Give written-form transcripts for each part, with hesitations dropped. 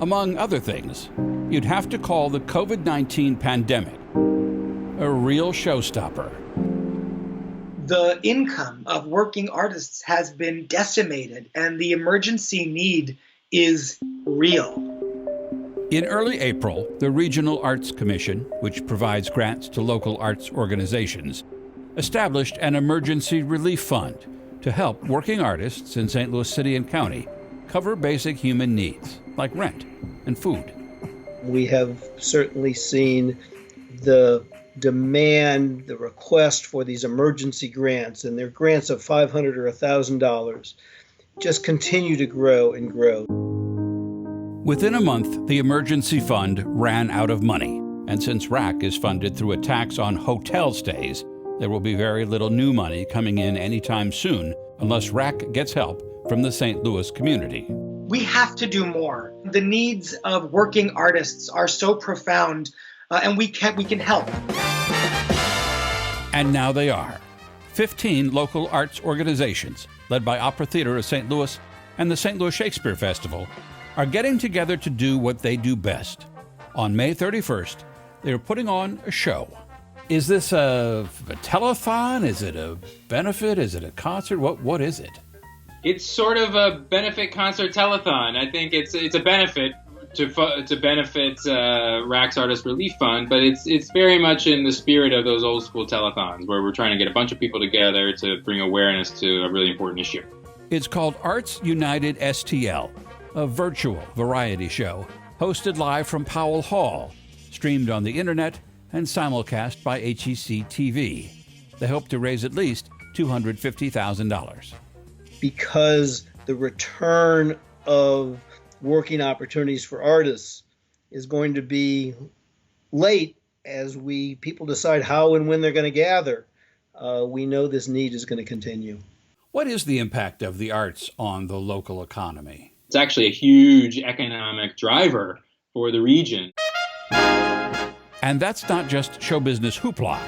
Among other things, you'd have to call the COVID-19 pandemic a real showstopper. The income of working artists has been decimated, and the emergency need is real. In early April, the Regional Arts Commission, which provides grants to local arts organizations, established an emergency relief fund to help working artists in St. Louis City and County cover basic human needs like rent and food. We have certainly seen the demand, the request for these emergency grants, and they're grants of $500 or $1,000, just continue to grow and grow. Within a month, the emergency fund ran out of money, and since RAC is funded through a tax on hotel stays, there will be very little new money coming in anytime soon unless RAC gets help from the St. Louis community. We have to do more. The needs of working artists are so profound, and we can help. And now they are. 15 local arts organizations, led by Opera Theater of St. Louis and the St. Louis Shakespeare Festival, are getting together to do what they do best. On May 31st, they are putting on a show. Is this a telethon? Is it a benefit? Is it a concert? What is it? It's sort of a benefit concert telethon. I think it's a benefit to benefit RAC's Artist Relief Fund, but it's very much in the spirit of those old school telethons where we're trying to get a bunch of people together to bring awareness to a really important issue. It's called Arts United STL, a virtual variety show hosted live from Powell Hall, streamed on the internet and simulcast by HEC-TV. They hope to raise at least $250,000. Because the return of working opportunities for artists is going to be late as people decide how and when they're going to gather. We know this need is going to continue. What is the impact of the arts on the local economy? It's actually a huge economic driver for the region. And that's not just show business hoopla.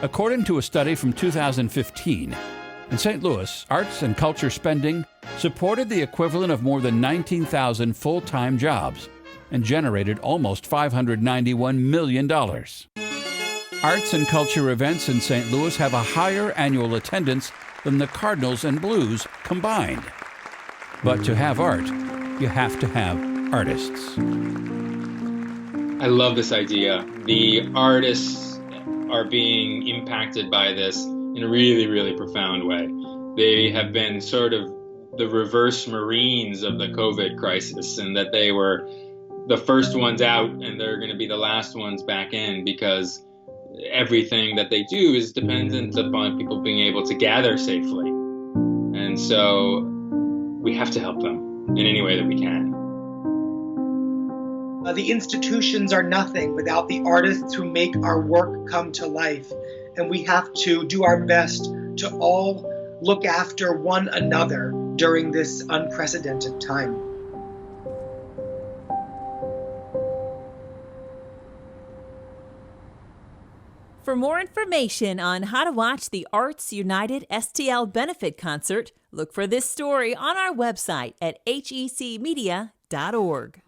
According to a study from 2015, in St. Louis, arts and culture spending supported the equivalent of more than 19,000 full-time jobs and generated almost $591 million. Arts and culture events in St. Louis have a higher annual attendance than the Cardinals and Blues combined. But to have art, you have to have artists. I love this idea. The artists are being impacted by this in a really, really profound way. They have been sort of the reverse Marines of the COVID crisis, and that they were the first ones out and they're going to be the last ones back in, because everything that they do is dependent upon people being able to gather safely. And so we have to help them in any way that we can. The institutions are nothing without the artists who make our work come to life. And we have to do our best to all look after one another during this unprecedented time. For more information on how to watch the Arts United STL Benefit Concert, look for this story on our website at hecmedia.org.